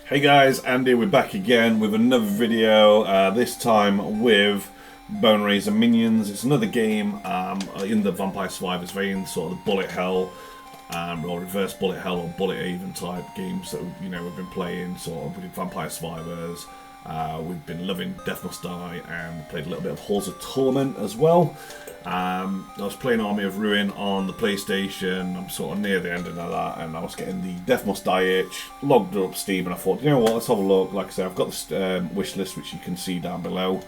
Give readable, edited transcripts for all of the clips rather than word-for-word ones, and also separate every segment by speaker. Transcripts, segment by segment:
Speaker 1: Hey guys, Andy, we're back again with another video, this time with Boneraiser Minions. It's another game in the Vampire Survivors vein, sort of the bullet hell, or reverse bullet hell, or bullet haven type games that we've been playing, sort of with Vampire Survivors. We've been loving Death Must Die and played a little bit of Halls of Torment as well. I was playing Army of Ruin on the PlayStation. I'm sort of near the end of that, and I was getting the Death Must Die itch. Logged up Steam, and I thought, you know what? Let's have a look. Like I said, I've got this wish list, which you can see down below,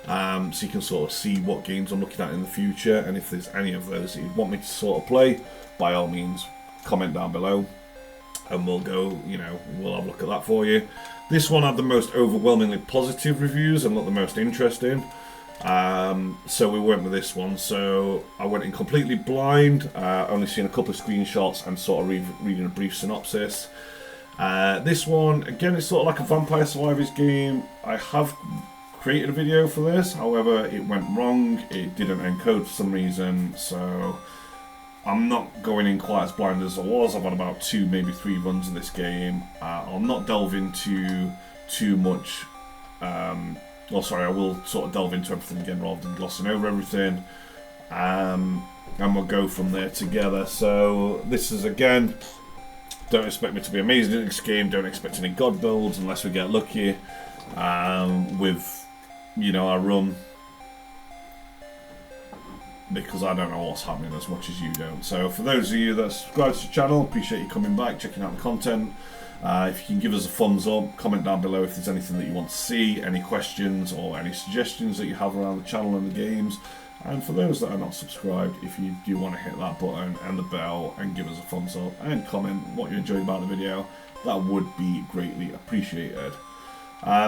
Speaker 1: so you can sort of see what games I'm looking at in the future, and if there's any of those that you want me to sort of play, by all means, comment down below, and we'll go. We'll have a look at that for you. This one had the most overwhelmingly positive reviews and looked the most interesting. So we went with this one. So I went in completely blind, only seeing a couple of screenshots and sort of reading a brief synopsis. This one, again, it's sort of like a Vampire Survivors game. I have created a video for this, however, it went wrong. It didn't encode for some reason, so I'm not going in quite as blind as I was. I've had about 2, maybe 3 runs of this game. I'll not delve into too much. I will sort of delve into everything again rather than glossing over everything. And we'll go from there together. So this is, again, don't expect me to be amazing in this game. Don't expect any god builds unless we get lucky with, our run. Because I don't know what's happening as much as you don't. So for those of you that subscribe to the channel, appreciate you coming back, checking out the content. If you can give us a thumbs up, comment down below if there's anything that you want to see, any questions or any suggestions that you have around the channel and the games. And for those that are not subscribed, if you do want to hit that button and the bell and give us a thumbs up and comment what you enjoyed about the video, that would be greatly appreciated.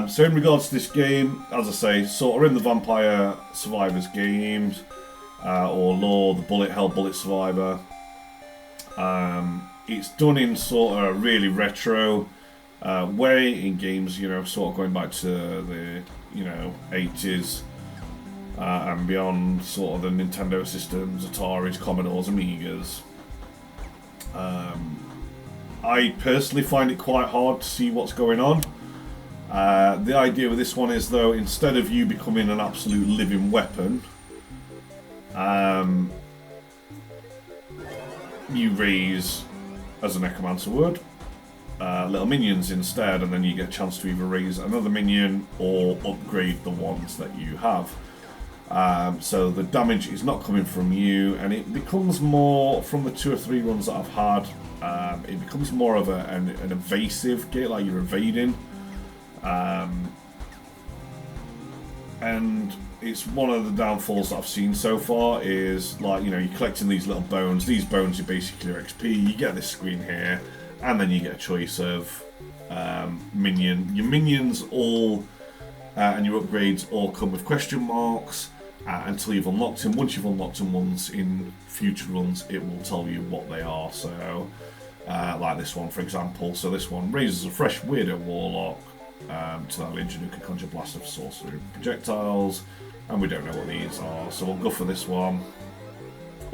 Speaker 1: So in regards to this game, as I say, sort of in the Vampire Survivors games, or lore, the bullet hell, bullet survivor. It's done in sort of a really retro way in games, sort of going back to the 80s and beyond, sort of the Nintendo systems, Ataris, Commodores, Amigas. I personally find it quite hard to see what's going on. The idea with this one is, though, instead of you becoming an absolute living weapon, you raise, as a necromancer would, little minions instead, and then you get a chance to either raise another minion or upgrade the ones that you have. So the damage is not coming from you, and it becomes more, from the 2 or 3 runs that I've had, it becomes more of an evasive game, like you're evading. And it's one of the downfalls that I've seen so far is, like, you're collecting these little bones. These bones are basically your XP. You get this screen here, and then you get a choice of minion. Your minions all and your upgrades all come with question marks until you've unlocked them. Once you've unlocked them once in future runs, it will tell you what they are. So, like this one, for example. So this one raises a fresh weirdo warlock to that legion who can conjure blast of sorcery projectiles, and we don't know what these are, so we'll go for this one.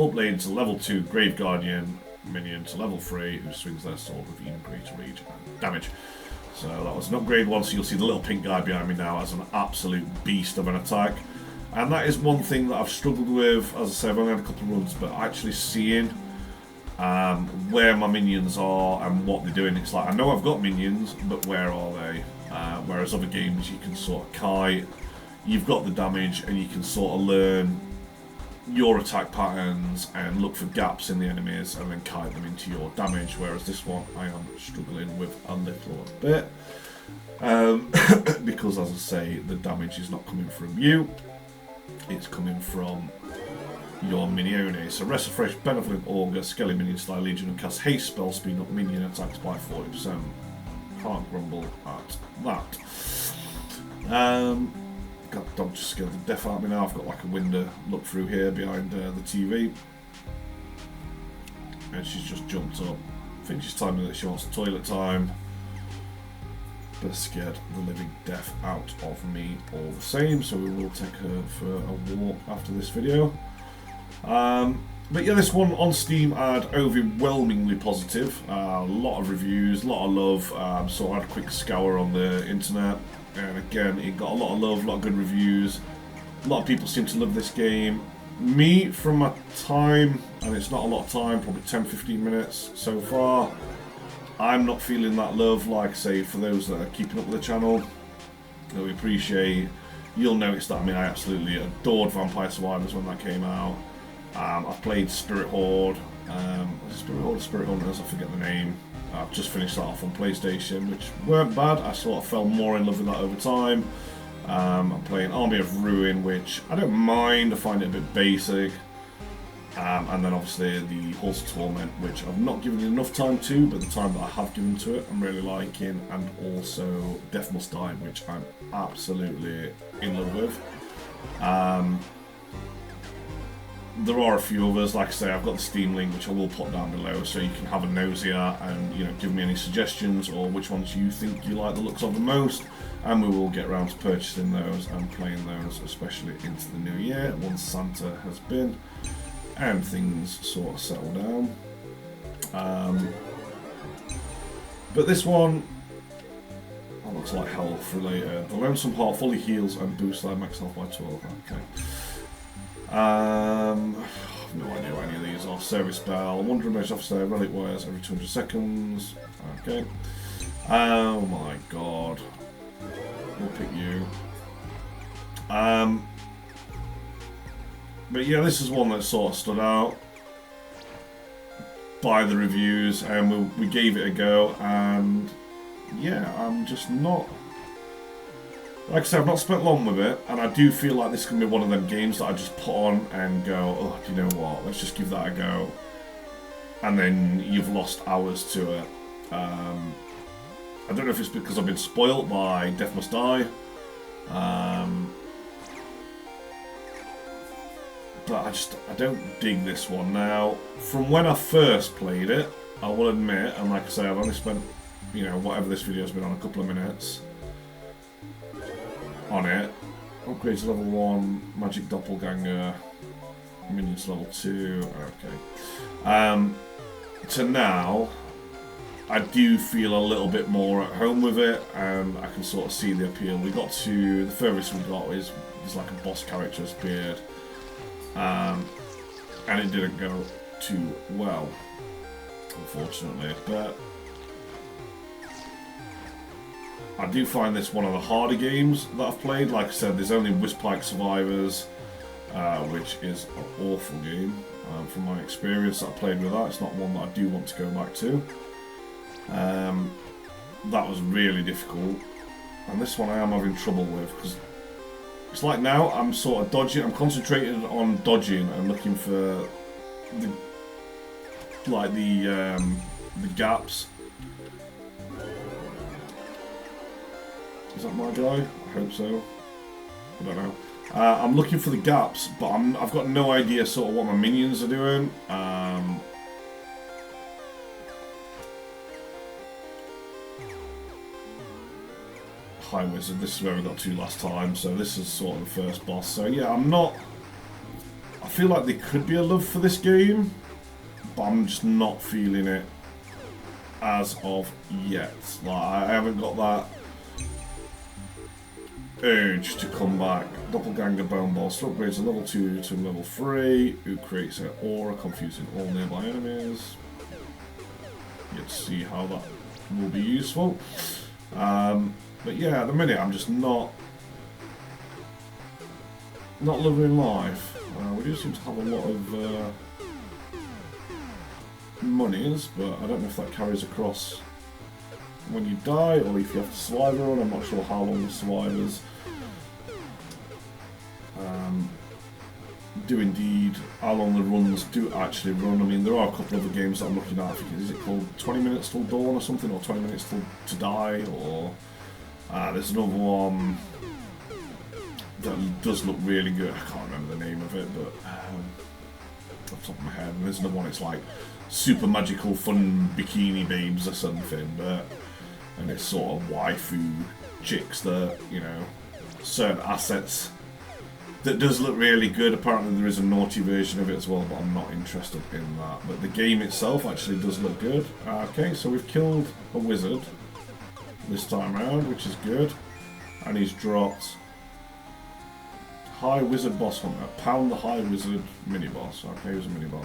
Speaker 1: Upgrade to level 2 Grave Guardian minion to level 3 who swings their sword with even greater rage and damage. So that was an upgrade one, so you'll see the little pink guy behind me now as an absolute beast of an attack. And that is one thing that I've struggled with. As I say, I've only had a couple of runs, but actually seeing where my minions are and what they're doing. It's like, I know I've got minions, but where are they? Whereas other games you can sort of kite, you've got the damage, and you can sort of learn your attack patterns and look for gaps in the enemies and then kite them into your damage. Whereas this one I am struggling with a little bit, because, as I say, the damage is not coming from you, it's coming from your minione. So rest of fresh benevolent augur, skelly minion style legion, and cast haste spell, speed up minion attacks by 40%. Can't grumble at that. God, dog just scared the death out of me now. I've got like a window look through here behind the TV, and she's just jumped up. I think she's telling me that she wants toilet time, but scared the living death out of me all the same. So we will take her for a walk after this video. But yeah, this one on Steam had overwhelmingly positive. A lot of reviews, a lot of love. So I had a quick scour on the internet, and again, it got a lot of love, a lot of good reviews. A lot of people seem to love this game. Me, from my time, and it's not a lot of time, probably 10-15 minutes so far, I'm not feeling that love. Like I say, for those that are keeping up with the channel, that we appreciate, you'll notice that, I mean, I absolutely adored Vampire Survivors when that came out. I've played Spirit Horde, Spirit Horde or Spirit Hunters, I forget the name. I've just finished that off on PlayStation, which weren't bad. I sort of fell more in love with that over time. I'm playing Army of Ruin, which I don't mind, I find it a bit basic. And then obviously the Halls of Torment, which I've not given enough time to, but the time that I have given to it, I'm really liking. And also Death Must Die, which I'm absolutely in love with. There are a few others, like I say, I've got the Steam link, which I will put down below, so you can have a nosy at and, you know, give me any suggestions or which ones you think you like the looks of the most, and we will get around to purchasing those and playing those, especially into the new year once Santa has been and things sort of settle down. But this one, that looks like health related. The Lonesome Heart fully heals and boosts their max health by 12. Okay. I have no idea what any of these are. Service Bell, Wandering Mage Officer, Relic Wires every 200 seconds. Okay. Oh my god. We'll pick you. But yeah, this is one that sort of stood out by the reviews, and we gave it a go, and yeah, I'm just not... Like I said, I've not spent long with it, and I do feel like this can be one of them games that I just put on and go, oh, do you know what, let's just give that a go. And then you've lost hours to it. I don't know if it's because I've been spoilt by Death Must Die. But I don't dig this one. Now, from when I first played it, I will admit, and like I say, I've only spent, you know, whatever this video's been on, a couple of minutes on it. Upgrades level 1, Magic Doppelganger, Minions level 2, okay. To now, I do feel a little bit more at home with it, and I can sort of see the appeal. We got to, the furthest we got is like a boss character's beard, and it didn't go too well, unfortunately, but I do find this one of the harder games that I've played. Like I said, there's only Wishlist Survivors, which is an awful game from my experience that I played with that. It's not one that I do want to go back to. That was really difficult, and this one I am having trouble with, because it's like now I'm sort of dodging, I'm concentrated on dodging and looking for the gaps. Is that my guy? I hope so. I don't know. I'm looking for the gaps, but I've got no idea sort of what my minions are doing. High Wizard, this is where we got to last time, so this is sort of the first boss. So yeah, I feel like there could be a love for this game, but I'm just not feeling it as of yet. Like, I haven't got that urge to come back. Doppelganger Bone Ball upgrades a level 2 to level 3, who creates an aura confusing all nearby enemies. Get to see how that will be useful. But yeah, at the minute I'm just not loving life. We do seem to have a lot of monies, but I don't know if that carries across when you die or if you have to survive a run. I'm not sure how long the survivors do indeed, how long the runs do actually run. I mean, there are a couple of other games that I'm looking at. Is it called 20 minutes till dawn or something, or 20 minutes to die, or there's another one that does look really good. I can't remember the name of it, but off the top of my head. And there's another one, it's like Super Magical Fun Bikini Babes or something, and it's sort of waifu chicks that, you know, certain assets that does look really good. Apparently there is a naughty version of it as well, but I'm not interested in that. But the game itself actually does look good. Okay, so we've killed a wizard this time around, which is good. And he's dropped High Wizard Boss Hunter. Pound the High Wizard mini boss. Okay, he was a mini boss.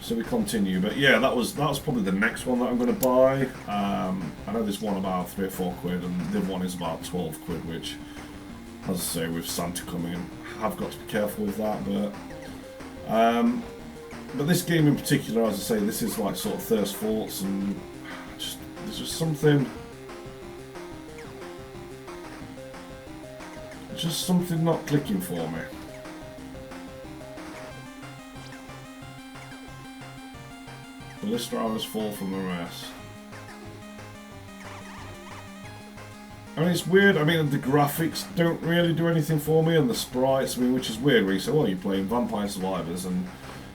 Speaker 1: So we continue, but yeah, that was probably the next one that I'm going to buy. I know there's one about 3 or 4 quid, and the other one is about 12 quid, which, as I say, with Santa coming in, I've got to be careful with that. But this game in particular, as I say, this is like sort of Thirst Forts, and there's just something not clicking for me. Ballista arrows fall from the rest. I mean, it's weird. I mean, the graphics don't really do anything for me, and the sprites, I mean, which is weird. Where you say, well, you're playing Vampire Survivors, and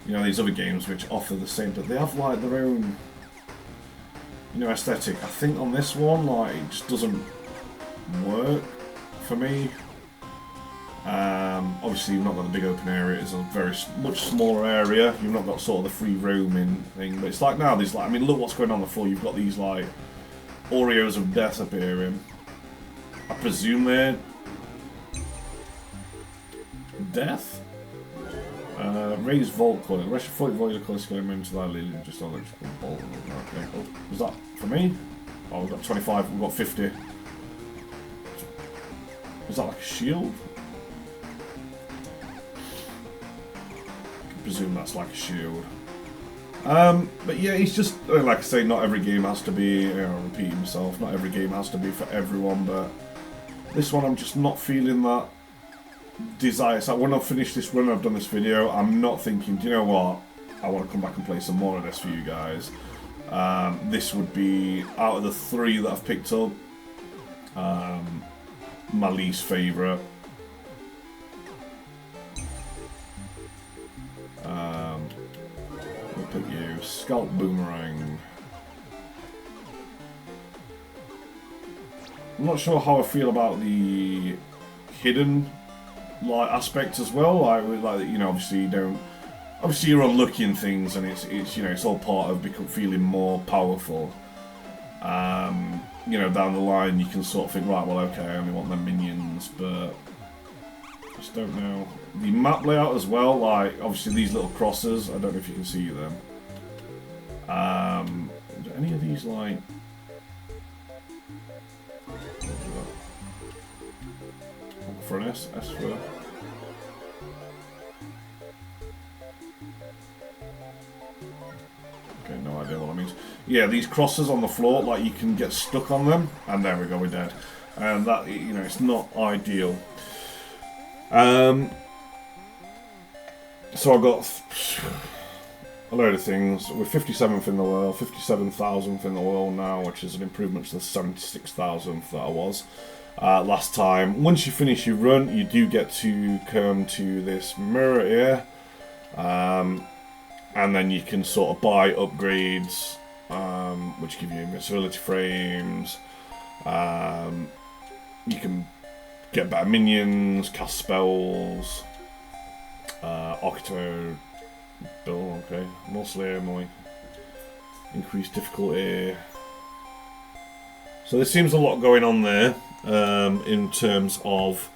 Speaker 1: you know these other games which offer the same, but they have like their own, you know, aesthetic. I think on this one, like, it just doesn't work for me. Obviously you've not got the big open area, it's a very much smaller area, you've not got sort of the free roaming thing, but it's like now there's like, I mean, look what's going on the floor, you've got these like Oreos of death appearing. I presume they're death? Raise Vault Coil, rest your foot void of coil going into that lily, just electrical bolt. Okay, oh, was that for me? Oh, we've got 25, we've got 50. Was that like a shield? I presume that's like a shield. But yeah, it's just, like I say, not every game has to be, you know, repeating myself, not every game has to be for everyone, but this one I'm just not feeling that desire. So when I've finished this run, I've done this video, I'm not thinking, do you know what, I want to come back and play some more of this for you guys. This would be, out of the 3 that I've picked up, my least favourite. We'll pick you. Scalp Boomerang. I'm not sure how I feel about the hidden like aspect as well. Like you know, obviously you don't. Obviously you're unlocking things, and it's you know, it's all part of feeling more powerful. You know, down the line you can sort of think, right, well, okay, I only want the minions, but I just don't know. The map layout as well, like, obviously these little crosses, I don't know if you can see them. Do any of these, like... For an S for... Okay, no idea what that means. Yeah, these crosses on the floor, like, you can get stuck on them, and there we go, we're dead. And that, you know, it's not ideal. So I've got a load of things. We're 57th in the world, 57,000th in the world now, which is an improvement to the 76,000th that I was last time. Once you finish your run, you do get to come to this mirror here, and then you can sort of buy upgrades, which give you invincibility frames. You can get better minions, cast spells, Octo Bill, okay, more Slayer, more increased difficulty. So there seems a lot going on there in terms of,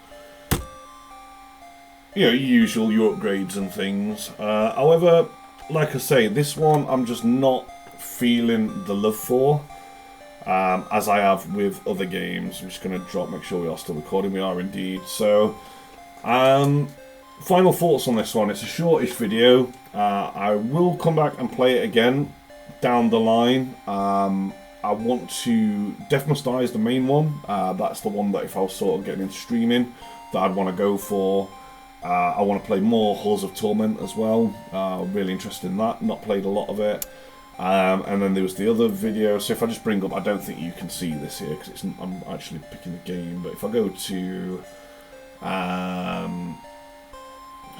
Speaker 1: you know, usual your upgrades and things. However, like I say, this one I'm just not feeling the love for. As I have with other games. I'm just going to drop, make sure we are still recording. We are indeed. So, final thoughts on this one. It's a shortish video. I will come back and play it again down the line. I want to Deathmasterise the main one. That's the one that if I was sort of getting into streaming, that I'd want to go for. I want to play more Halls of Torment as well. Really interested in that. Not played a lot of it. And then there was the other video. So if I just bring up, I don't think you can see this here because I'm actually picking the game. But if I go to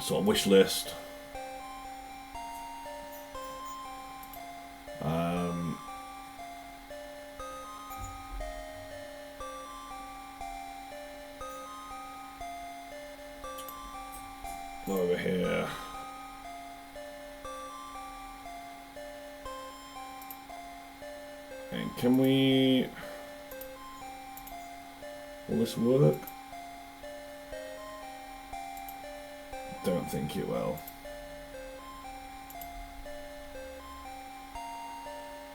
Speaker 1: sort of wish list, over here. And can we... will this work? Don't think it will.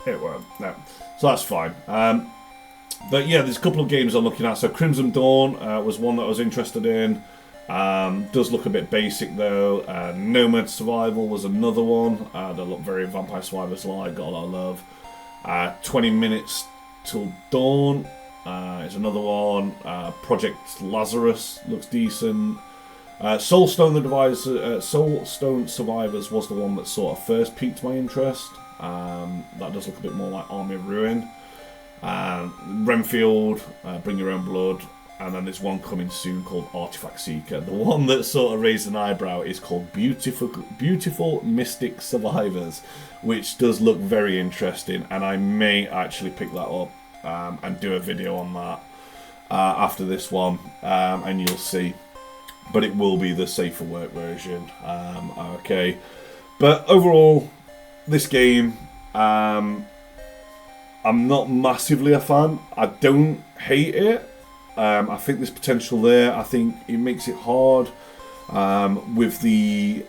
Speaker 1: It won't, no. So that's fine. But yeah, there's a couple of games I'm looking at. So Crimson Dawn was one that I was interested in. Does look a bit basic though. Nomad Survival was another one. That looked very Vampire Survivors-like, got a lot of love. 20 Minutes Till Dawn is another one. Project Lazarus looks decent. Soulstone Survivors was the one that sort of first piqued my interest. That does look a bit more like Army of Ruin. Renfield, Bring Your Own Blood, and then there's one coming soon called Artifact Seeker. The one that sort of raised an eyebrow is called Beautiful Mystic Survivors, which does look very interesting, and I may actually pick that up and do a video on that after this one, and you'll see. But it will be the safer work version. Okay, but overall, this game, I'm not massively a fan. I don't hate it. I think there's potential there. I think it makes it hard with the...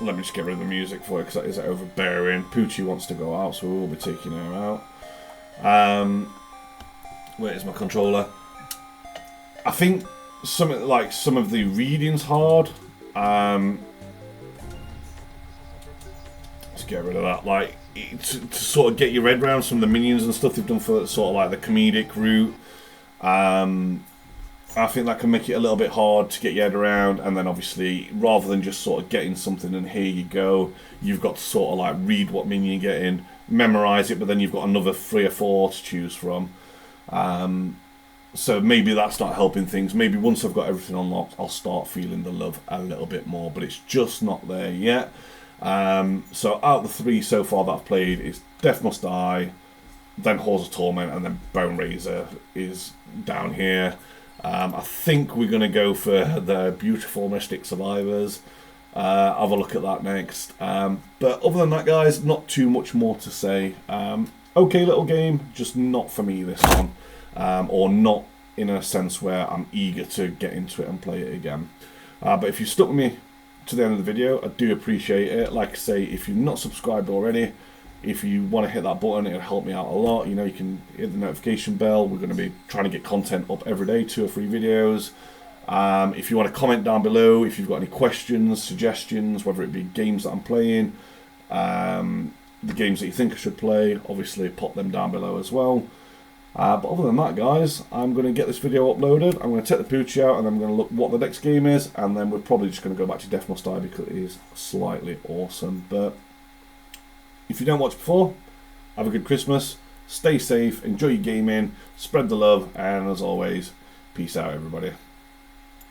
Speaker 1: let me just get rid of the music for it because that is overbearing. Poochie wants to go out, so we will be taking her out. Where is my controller? I think some of the reading's hard. Let's get rid of that. Like, to sort of get your head around some of the minions and stuff they've done for sort of like the comedic route. I think that can make it a little bit hard to get your head around, and then obviously rather than just sort of getting something and here you go, you've got to sort of like read what minion you're getting, memorize it, but then you've got another 3 or 4 to choose from. So maybe that's not helping things. Maybe once I've got everything unlocked, I'll start feeling the love a little bit more, but it's just not there yet. So out of the 3 so far that I've played, is Death Must Die, then Halls of Torment, and then Boneraiser is down here. I think we're going to go for the Beautiful Mystic Survivors. Have a look at that next. But other than that, guys, not too much more to say. Okay little game, just not for me this one. Or not in a sense where I'm eager to get into it and play it again. But if you stuck with me to the end of the video, I do appreciate it. Like I say, if you're not subscribed already, if you want to hit that button, it'll help me out a lot. You know, you can hit the notification bell. We're going to be trying to get content up every day, 2 or 3 videos. If you want to comment down below, if you've got any questions, suggestions, whether it be games that I'm playing, the games that you think I should play, obviously pop them down below as well. But other than that, guys, I'm going to get this video uploaded. I'm going to take the Poochie out, and then I'm going to look what the next game is, and then we're probably just going to go back to Death Must Die because it is slightly awesome. But if you don't watch before, have a good Christmas, stay safe, enjoy your gaming, spread the love, and as always, peace out, everybody.